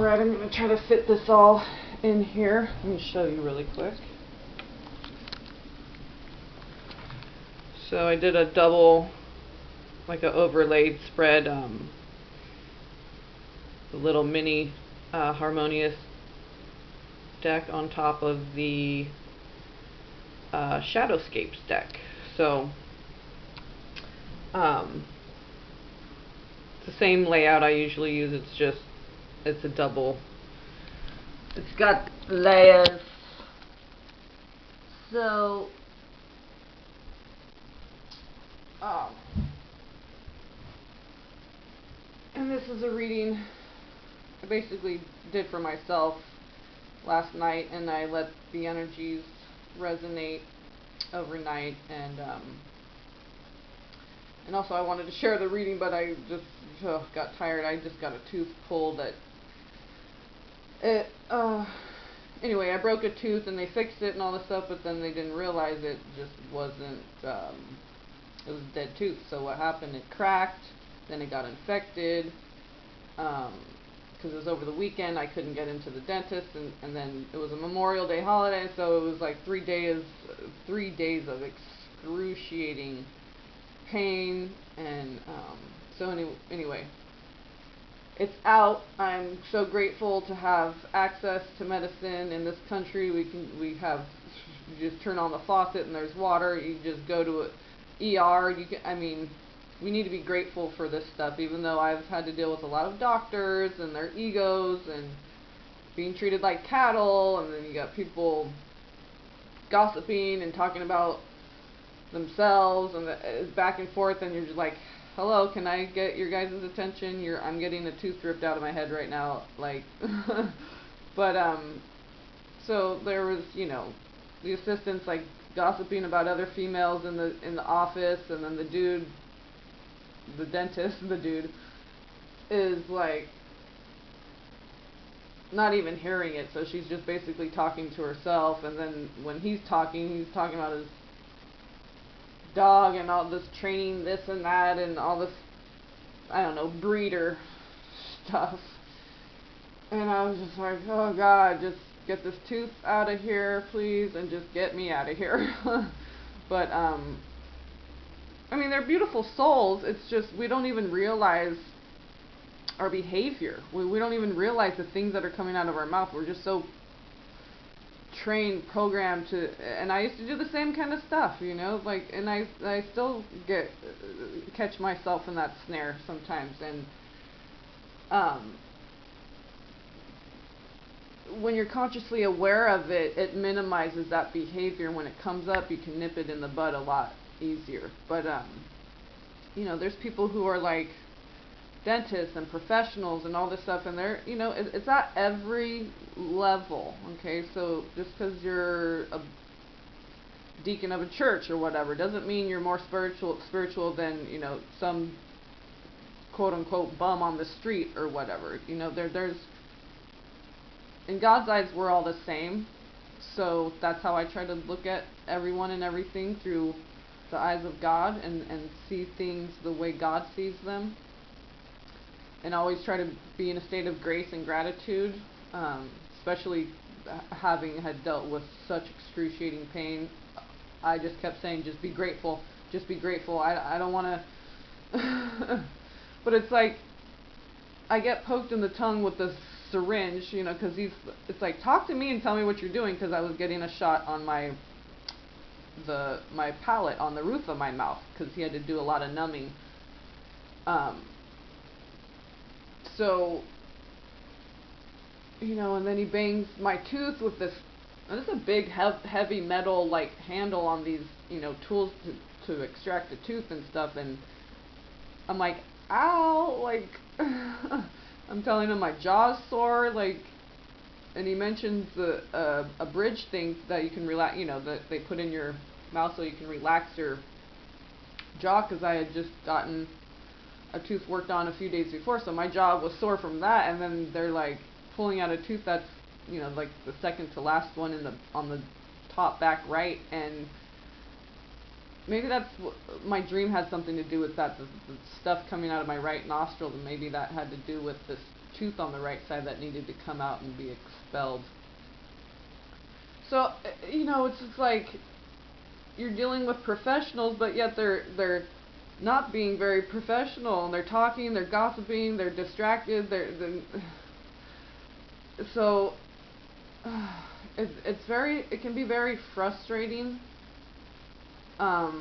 Alright, I'm going to try to fit this all in here. Let me show you really quick. So I did a double, like a overlaid spread, the little mini harmonious deck on top of the Shadowscapes deck. So it's the same layout I usually use. It's a double. It's got layers. So and this is a reading I basically did for myself last night, and I let the energies resonate overnight, and also I wanted to share the reading, but I just got tired. I just got a tooth pulled anyway, I broke a tooth and they fixed it and all this stuff, but then they didn't realize it just wasn't it was a dead tooth. So what happened, it cracked, then it got infected, because it was over the weekend. I couldn't get into the dentist, and then it was a Memorial Day holiday, so it was like 3 days of excruciating pain, and so anyway, it's out. I'm so grateful to have access to medicine in this country. You just turn on the faucet and there's water. You just go to a ER. We need to be grateful for this stuff, even though I've had to deal with a lot of doctors and their egos and being treated like cattle, and then you got people gossiping and talking about themselves, and it's back and forth, and you're just like, hello, can I get your guys' attention? I'm getting a tooth ripped out of my head right now, like, but, so there was, the assistants, like, gossiping about other females in the office, and then the dude, the dentist, is, like, not even hearing it, so she's just basically talking to herself, and then when he's talking about his dog and all this training, this and that, and all this, I don't know, breeder stuff. And I was just like, oh God, just get this tooth out of here, please, and just get me out of here. But they're beautiful souls. It's just we don't even realize our behavior. We don't even realize the things that are coming out of our mouth. We're just so trained, programmed to, and I used to do the same kind of stuff, like, and I still catch myself in that snare sometimes, and when you're consciously aware of it, it minimizes that behavior. When it comes up, you can nip it in the bud a lot easier. But there's people who are like dentists and professionals and all this stuff, and they're, it's at every level. Okay, so just because you're a deacon of a church or whatever doesn't mean you're more spiritual than some quote unquote bum on the street or whatever. There's in God's eyes we're all the same. So that's how I try to look at everyone and everything, through the eyes of God, and see things the way God sees them. And always try to be in a state of grace and gratitude, especially having had dealt with such excruciating pain. I just kept saying, just be grateful, just be grateful. I don't want to, but it's like, I get poked in the tongue with this syringe, because it's like, talk to me and tell me what you're doing, because I was getting a shot on my palate on the roof of my mouth, because he had to do a lot of numbing. So, and then he bangs my tooth with this, and it's a big, heavy metal, like, handle on these, tools to extract the tooth and stuff, and I'm like, ow, like, I'm telling him my jaw's sore, like, and he mentions a bridge thing that you can relax, that they put in your mouth so you can relax your jaw, because I had just gotten a tooth worked on a few days before, so my jaw was sore from that, and then they're like pulling out a tooth that's, like the second to last one on the top back right, and maybe that's my dream had something to do with that, the stuff coming out of my right nostril, and maybe that had to do with this tooth on the right side that needed to come out and be expelled. So, you know, it's just like you're dealing with professionals, but yet they're not being very professional, and they're talking, they're gossiping, they're distracted, so it can be very frustrating, but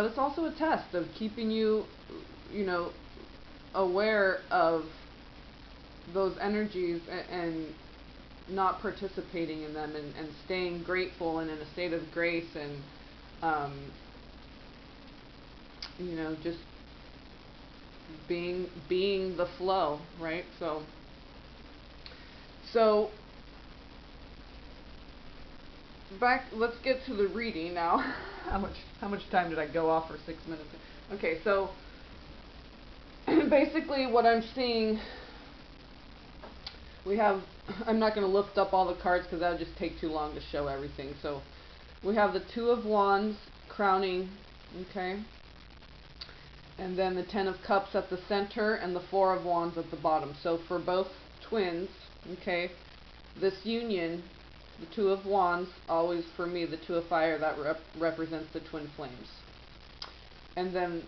it's also a test of keeping you, you know, aware of those energies and not participating in them, and staying grateful and in a state of grace, and you know, just being the flow, right? So back, let's get to the reading now. How much time did I go off for 6 minutes? Okay, so basically what I'm seeing, we have, I'm not going to lift up all the cards because that would just take too long to show everything. So we have the Two of Wands crowning, okay? And then the Ten of Cups at the center and the Four of Wands at the bottom. So for both twins, okay, this union, the Two of Wands, always for me, the Two of Fire, that represents the twin flames. And then,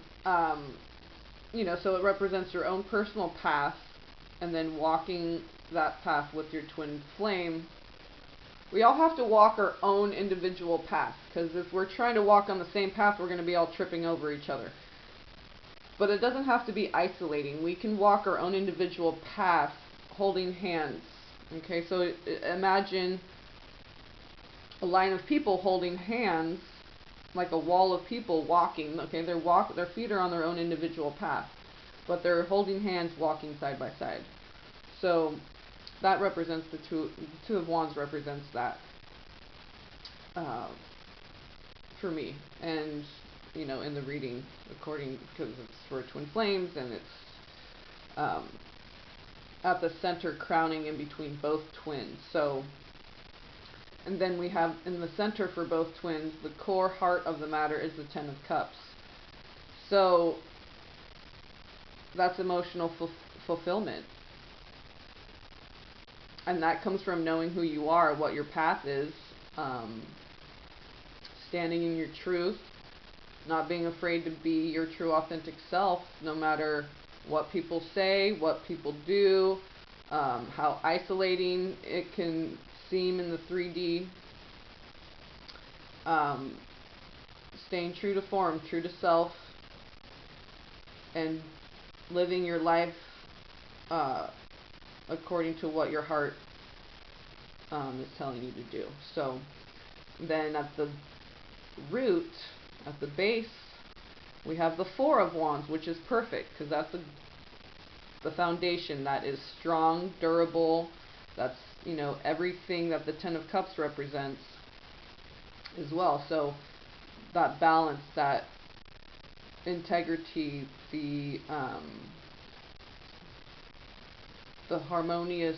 you know, so it represents your own personal path, and then walking that path with your twin flame. We all have to walk our own individual path, because if we're trying to walk on the same path, we're going to be all tripping over each other. But it doesn't have to be isolating. We can walk our own individual path holding hands. Okay, so imagine a line of people holding hands, like a wall of people walking. Okay, their feet are on their own individual path, but they're holding hands, walking side by side. So that represents the Two of Wands represents that for me. And you know, in the reading, because it's for twin flames, and it's at the center, crowning in between both twins. So, and then we have in the center for both twins, the core heart of the matter is the Ten of Cups. So that's emotional fulfillment. And that comes from knowing who you are, what your path is, standing in your truth, not being afraid to be your true authentic self, no matter what people say, what people do, how isolating it can seem in the 3D. Staying true to form, true to self, and living your life according to what your heart is telling you to do. So then at the root, at the base, we have the Four of Wands, which is perfect, because that's the foundation that is strong, durable. That's, you know, everything that the Ten of Cups represents as well. So that balance, that integrity, the harmonious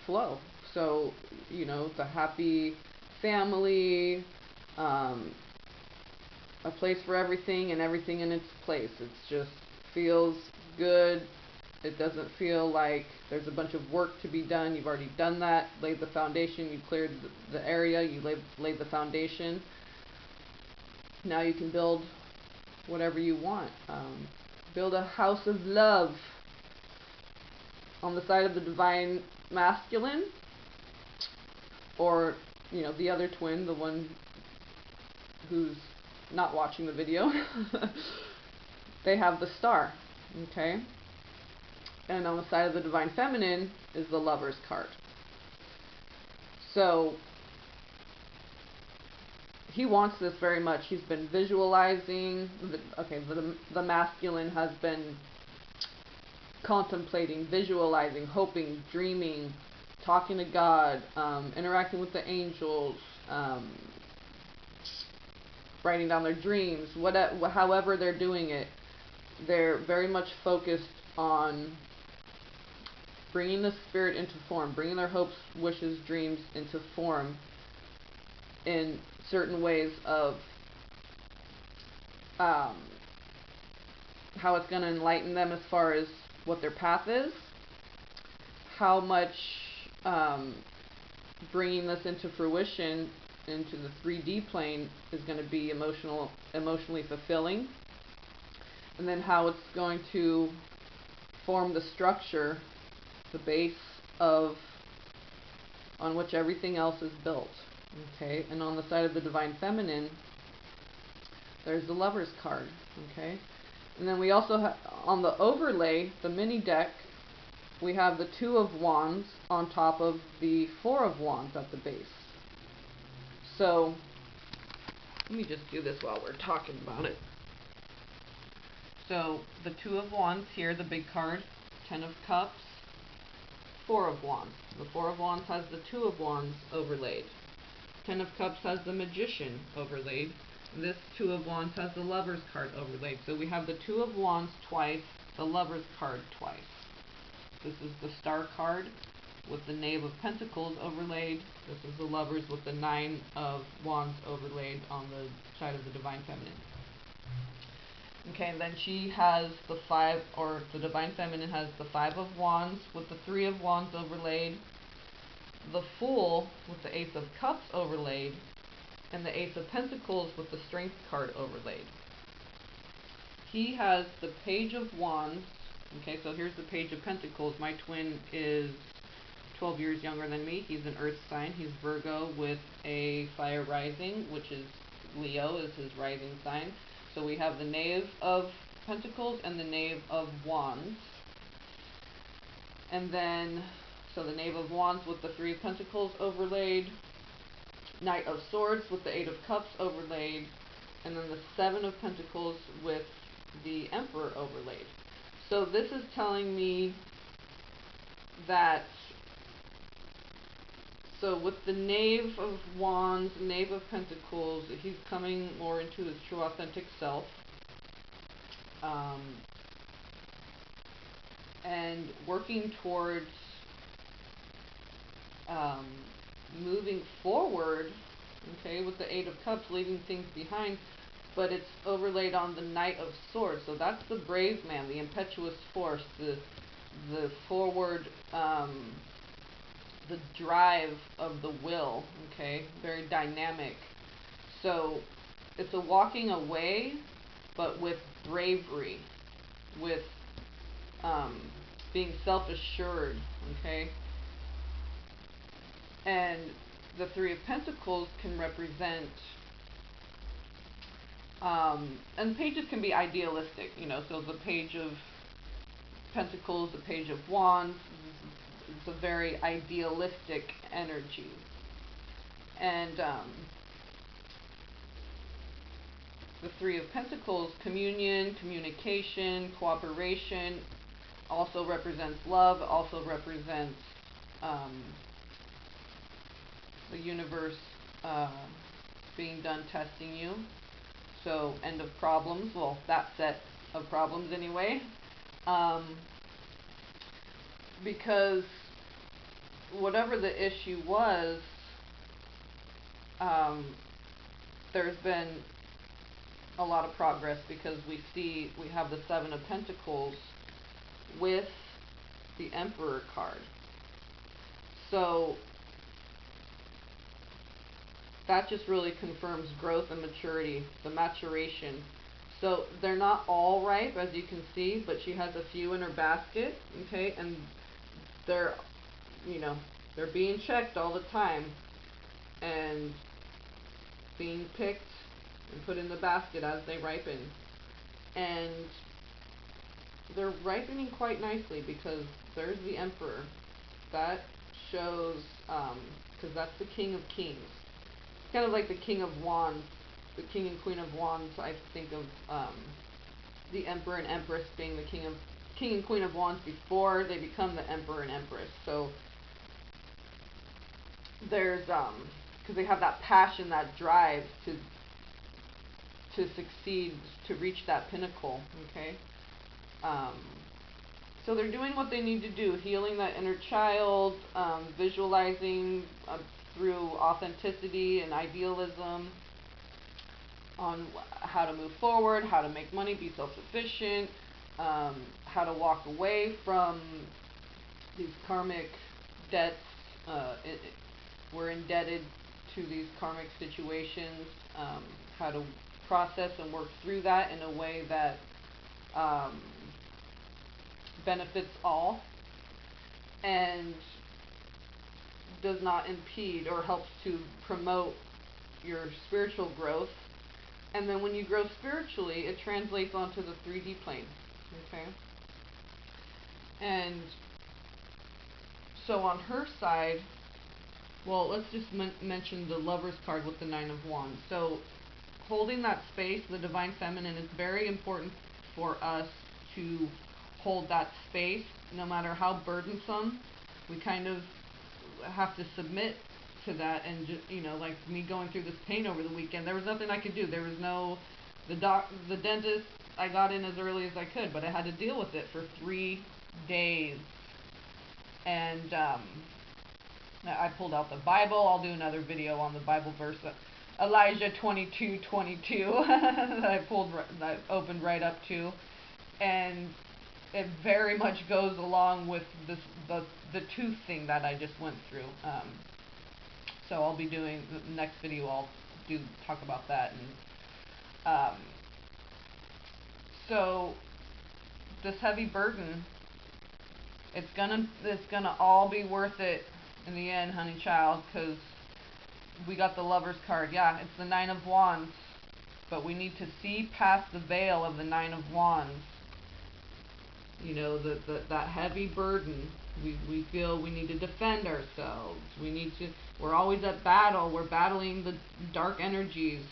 flow. So, you know, the happy family, a place for everything and everything in its place. It's just feels good. It doesn't feel like there's a bunch of work to be done. You've already done that, laid the foundation, you cleared the area, you laid the foundation. Now you can build whatever you want. Build a house of love. On the side of the divine masculine, or, you know, the other twin, the one who's not watching the video, they have the star, okay? And on the side of the divine feminine is the Lover's card. So he wants this very much. He's been visualizing, the masculine has been contemplating, visualizing, hoping, dreaming, talking to God, interacting with the angels, writing down their dreams, however they're doing it. They're very much focused on bringing the spirit into form, bringing their hopes, wishes, dreams into form in certain ways of how it's going to enlighten them as far as what their path is, how much bringing this into fruition into the 3D plane is going to be emotionally fulfilling, and then how it's going to form the structure, the base of on which everything else is built. Okay, and on the side of the Divine Feminine, there's the Lover's card. Okay, and then we also have on the overlay, the mini deck, we have the Two of Wands on top of the Four of Wands at the base. So let me just do this while we're talking about it. So the Two of Wands here, the big card, Ten of Cups, Four of Wands. The Four of Wands has the Two of Wands overlaid. Ten of Cups has the Magician overlaid. This Two of Wands has the Lover's card overlaid. So we have the Two of Wands twice, the Lover's card twice. This is the Star card with the Knave of Pentacles overlaid. This is the Lovers with the Nine of Wands overlaid on the side of the Divine Feminine. Okay, and then she has the five, or the Divine Feminine has the Five of Wands with the Three of Wands overlaid, the Fool with the Ace of Cups overlaid, and the Ace of Pentacles with the Strength card overlaid. He has the Page of Wands. Okay, so here's the Page of Pentacles. My twin is 12 years younger than me. He's an earth sign. He's Virgo with a fire rising, which is Leo is his rising sign. So we have the Knave of Pentacles and the Knave of Wands. And then, so the Knave of Wands with the Three of Pentacles overlaid, Knight of Swords with the Eight of Cups overlaid, and then the Seven of Pentacles with the Emperor overlaid. So this is telling me that, so with the Knave of Wands, Knave of Pentacles, he's coming more into his true authentic self. And working towards moving forward, okay, with the Eight of Cups, leaving things behind, but it's overlaid on the Knight of Swords. So that's the brave man, the impetuous force, the forward, the drive of the will, okay, very dynamic. So it's a walking away, but with bravery, with being self-assured, okay. And the Three of Pentacles can represent, and pages can be idealistic, you know, so the Page of Pentacles, the Page of Wands, it's a very idealistic energy. And the Three of Pentacles, communion, communication, cooperation, also represents love, also represents the universe being done testing you. So end of problems, well, that set of problems anyway. Because whatever the issue was, there's been a lot of progress, because we have the Seven of Pentacles with the Emperor card. So that just really confirms growth and maturity, the maturation. So they're not all ripe, as you can see, but she has a few in her basket, okay, and they're, you know, they're being checked all the time and being picked and put in the basket as they ripen. And they're ripening quite nicely, because there's the Emperor. That shows, because that's the King of Kings. It's kind of like the King of Wands, the King and Queen of Wands. I think of the Emperor and Empress being the King and Queen of Wands before they become the Emperor and Empress. So there's because they have that passion, that drive to succeed, to reach that pinnacle, okay? So they're doing what they need to do, healing that inner child, visualizing through authenticity and idealism, on how to move forward, how to make money, be self-sufficient, how to walk away from these karmic debts. We're indebted to these karmic situations, how to process and work through that in a way that benefits all and does not impede or helps to promote your spiritual growth. And then when you grow spiritually, it translates onto the 3D plane. Okay? And so on her side, well, let's just mention the Lover's card with the 9 of Wands. So holding that space, the Divine Feminine, is very important for us to hold that space, no matter how burdensome. We kind of have to submit to that, and just, you know, like me going through this pain over the weekend, there was nothing I could do. There was no, the dentist, I got in as early as I could, but I had to deal with it for 3 days. And I pulled out the Bible. I'll do another video on the Bible verse, Elijah 22:22 that I opened right up to, and it very much goes along with this the tooth thing that I just went through. So I'll be doing the next video. I'll talk about that. And so this heavy burden, it's gonna all be worth it in the end, honey child, because we got the Lover's card. Yeah, it's the 9 of Wands, but we need to see past the veil of the 9 of Wands. You know, that heavy burden. We feel we need to defend ourselves. We're always at battle. We're battling the dark energies.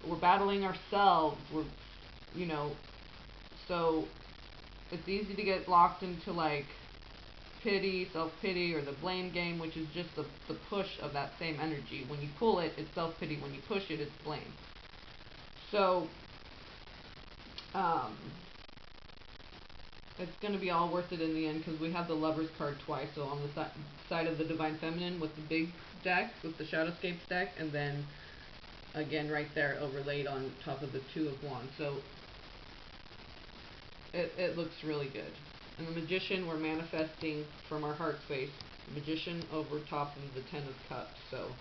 We're battling ourselves. You know, so it's easy to get locked into like pity, self-pity, or the blame game, which is just the push of that same energy. When you pull it, it's self-pity. When you push it, it's blame. So, it's going to be all worth it in the end, because we have the Lover's card twice. So on the side of the Divine Feminine with the big deck, with the Shadowscapes deck, and then again right there overlaid on top of the 2 of Wands. So it looks really good. And the Magician, we're manifesting from our heart space. The Magician over top of the 10 of Cups. So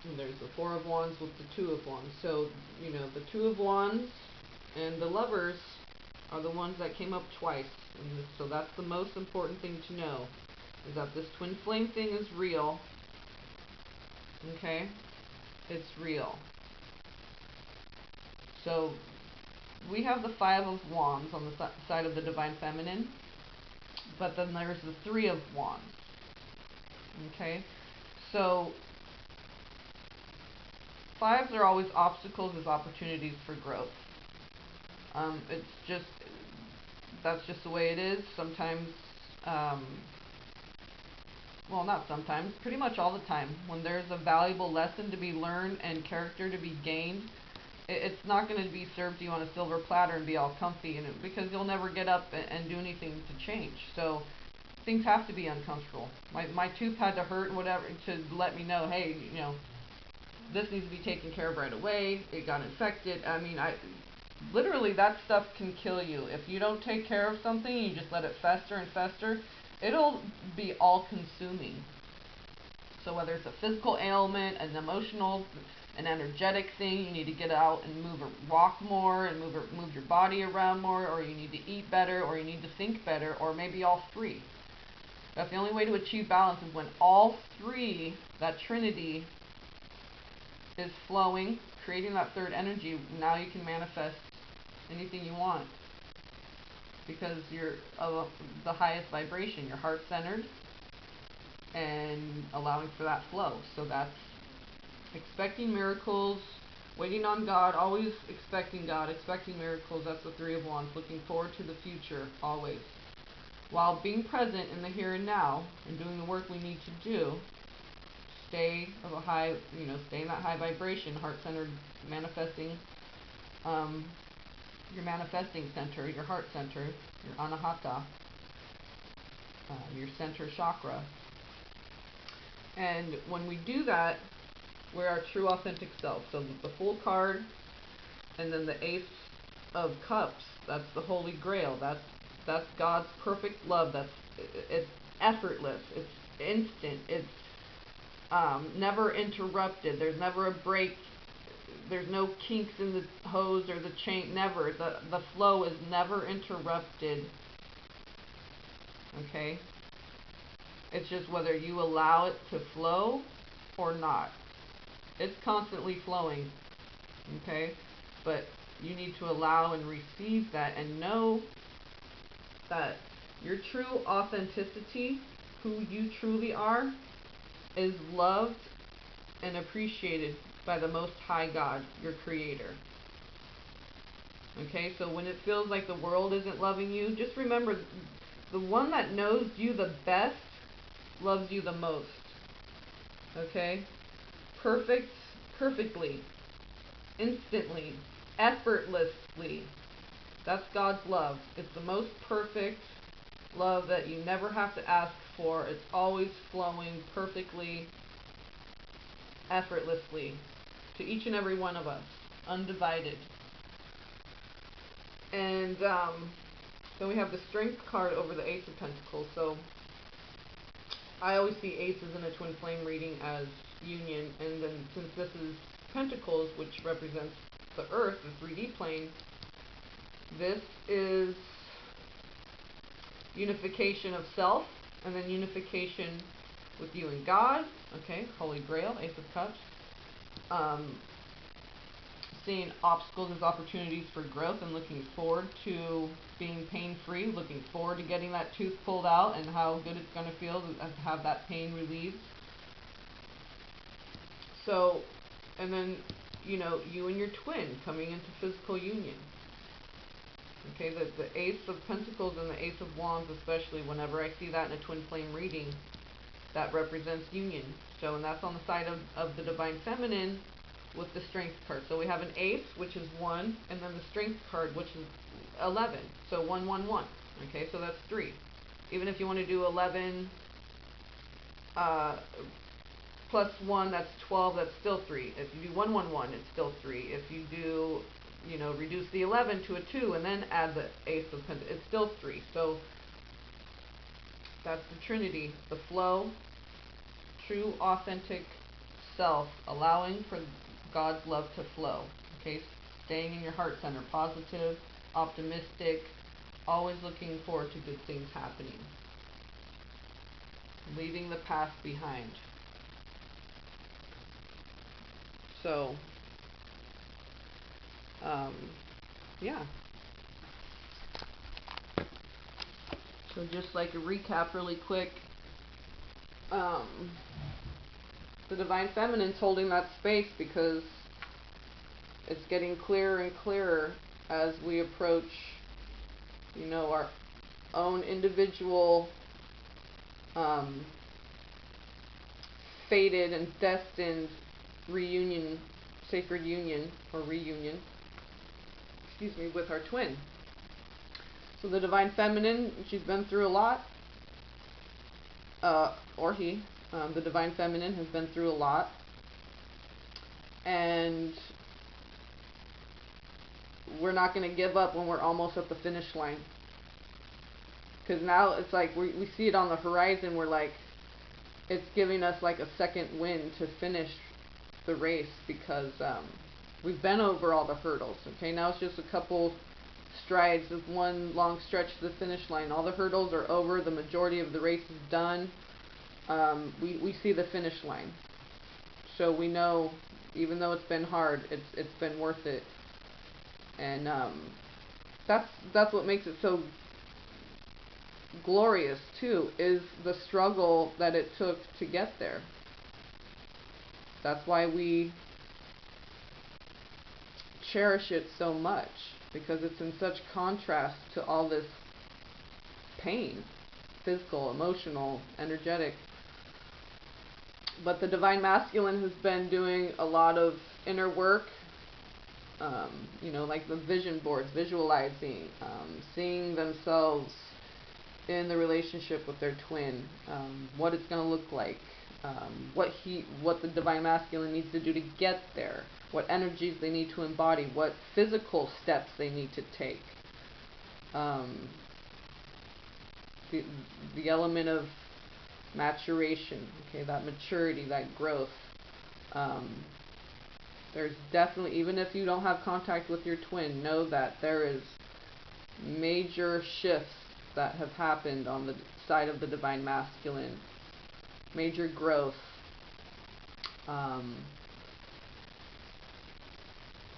and there's the 4 of Wands with the 2 of Wands. So, you know, the 2 of Wands and the Lovers are the ones that came up twice. And so that's the most important thing to know, is that this twin flame thing is real. Okay? It's real. So we have the 5 of Wands on the side of the Divine Feminine, but then there's the 3 of Wands. Okay? So 5s are always obstacles as opportunities for growth. It's just, that's just the way it is. Sometimes, well, not sometimes, pretty much all the time, when there's a valuable lesson to be learned and character to be gained, it's not going to be served to you on a silver platter and be all comfy in it, because you'll never get up and do anything to change. So things have to be uncomfortable. My tooth had to hurt, whatever, to let me know, hey, you know, this needs to be taken care of right away. It got infected. I mean, literally, that stuff can kill you. If you don't take care of something, you just let it fester and fester, it'll be all-consuming. So whether it's a physical ailment, an emotional, an energetic thing, you need to get out and walk more, and move your body around more, or you need to eat better, or you need to think better, or maybe all 3. That's the only way to achieve balance, is when all 3, that trinity, is flowing, creating that 3rd energy. Now you can manifest anything you want, because you're of the highest vibration. You're heart-centered and allowing for that flow. So that's expecting miracles, waiting on God, always expecting God, expecting miracles. That's the 3 of Wands, looking forward to the future, always, while being present in the here and now and doing the work we need to do. Stay of a high, you know, stay in that high vibration, heart-centered, manifesting, your manifesting center, your heart center, your anahata, your center chakra. And when we do that, We're our true authentic self. So the Fool card, and then the Ace of Cups, that's the Holy Grail. That's God's perfect love. It's effortless. It's instant. It's never interrupted. There's never a break. There's no kinks in the hose or the chain. Never. The flow is never interrupted. Okay? It's just whether you allow it to flow or not. It's constantly flowing. Okay? But you need to allow and receive that and know that your true authenticity, who you truly are, is loved and appreciated by the Most High God, your Creator. Okay, so when it feels like the world isn't loving you, just remember, the one that knows you the best loves you the most. Okay? Perfectly, instantly, effortlessly. That's God's love. It's the most perfect love that you never have to ask for. It's always flowing perfectly, effortlessly to each and every one of us, undivided. And then we have the Strength card over the Ace of Pentacles. So I always see aces in a twin flame reading as union, and then since this is Pentacles, which represents the Earth, the 3D plane, this is unification of self, and then unification with you and God. Okay, Holy Grail, Ace of Cups. Seeing obstacles as opportunities for growth and looking forward to being pain-free, looking forward to getting that tooth pulled out and how good it's going to feel to have that pain relieved. So, and then, you know, you and your twin coming into physical union. Okay, the Ace of Pentacles and the Ace of Wands, especially, whenever I see that in a twin flame reading, that represents union. So, and that's on the side of the Divine Feminine with the Strength card. So we have an Ace, which is 1, and then the Strength card, which is 11. So 1, 1, 1. Okay, so that's 3. Even if you want to do 11 plus 1, that's 12, that's still 3. If you do 1, 1, 1, it's still 3. If you do, you know, reduce the 11 to a 2 and then add the Ace of Pentacles, it's still 3. So that's the Trinity, the flow, true, authentic self, allowing for God's love to flow. Okay, staying in your heart center, positive, optimistic, always looking forward to good things happening. Leaving the past behind. So, yeah. So just like a recap really quick, the Divine Feminine's holding that space because it's getting clearer and clearer as we approach, you know, our own individual fated and destined reunion, sacred union, or reunion, excuse me, with our twin. So the Divine Feminine, she's been through a lot, or he, the Divine Feminine has been through a lot, and we're not going to give up when we're almost at the finish line. Because now it's like we see it on the horizon. We're like, it's giving us like a second win to finish the race because we've been over all the hurdles. Okay, now it's just a couple strides of one long stretch to the finish line. All the hurdles are over. The majority of the race is done. We see the finish line. So we know, even though it's been hard, it's been worth it. And that's what makes it so glorious too, is the struggle that it took to get there. That's why we cherish it so much, because it's in such contrast to all this pain, physical, emotional, energetic. But the Divine Masculine has been doing a lot of inner work, you know, like the vision boards, visualizing, seeing themselves in the relationship with their twin, what it's going to look like, what the divine masculine needs to do to get there, what energies they need to embody, what physical steps they need to take. The element of maturation, okay, that maturity, that growth. There's definitely, even if you don't have contact with your twin, know that there is major shifts that have happened on the side of the divine masculine. Major growth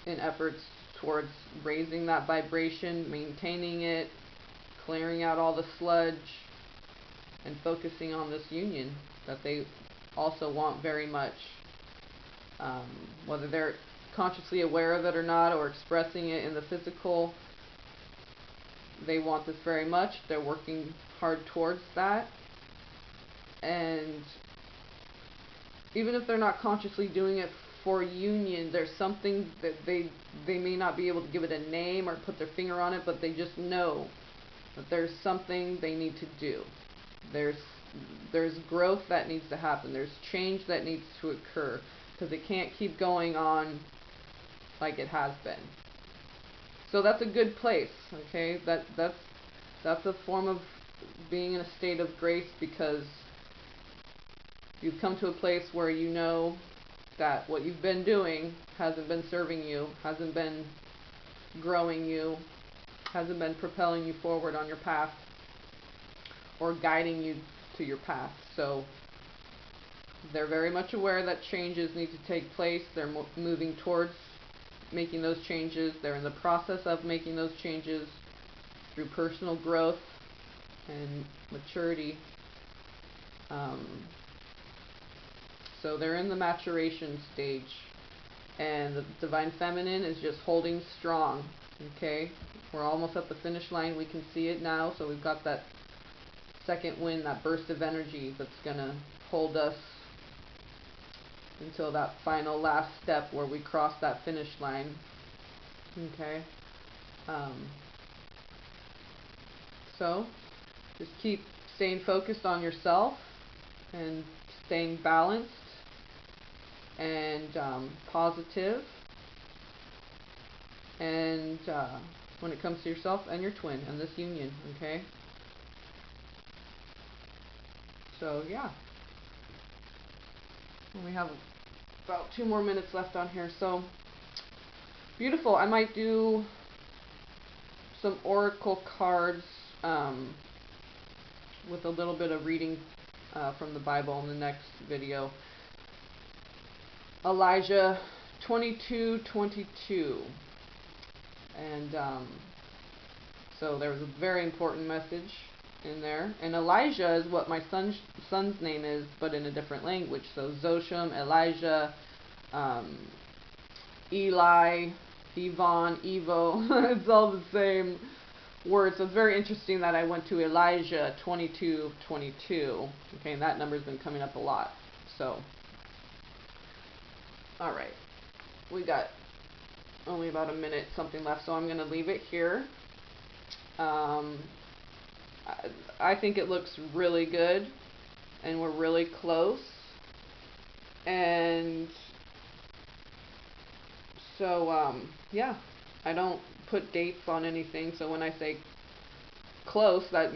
in efforts towards raising that vibration, maintaining it, clearing out all the sludge, and focusing on this union that they also want very much. Whether they're consciously aware of it or not, or expressing it in the physical, they want this very much. They're working hard towards that. And even if they're not consciously doing it for union, there's something that they may not be able to give it a name or put their finger on it, but they just know that there's something they need to do. There's growth that needs to happen. There's change that needs to occur, because it can't keep going on like it has been. So that's a good place, okay? That's a form of being in a state of grace, because you've come to a place where you know that what you've been doing hasn't been serving you, hasn't been growing you, hasn't been propelling you forward on your path, or guiding you to your path. So they're very much aware that changes need to take place. They're moving towards making those changes. They're in the process of making those changes through personal growth and maturity. So they're in the maturation stage, and the divine feminine is just holding strong. Okay, we're almost at the finish line. We can see it now. So we've got that second wind, that burst of energy that's gonna hold us until that final last step where we cross that finish line. Okay. So just keep staying focused on yourself and staying balanced and positive, and when it comes to yourself and your twin and this union. Okay. So yeah. We have about 2 more minutes left on here. So beautiful. I might do some oracle cards with a little bit of reading from the Bible in the next video. Elijah 22:22, and so there was a very important message in there. And Elijah is what my son's name is, but in a different language. So Zosham, Elijah, Eli, Yvonne, Evo, it's all the same word. So it's very interesting that I went to Elijah 22:22. Okay, and that number's been coming up a lot. So, all right, we got only about a minute something left, so I'm going to leave it here. I think it looks really good, and we're really close. And so, yeah, I don't put dates on anything, so when I say close, that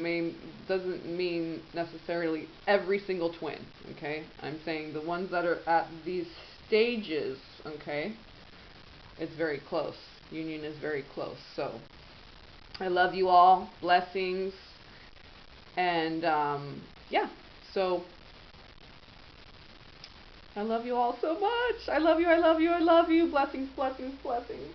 doesn't mean necessarily every single twin, okay? I'm saying the ones that are at these stages, okay, it's very close. Union is very close. So I love you all. Blessings. And yeah, so I love you all so much. I love you, I love you, I love you. Blessings, blessings, blessings.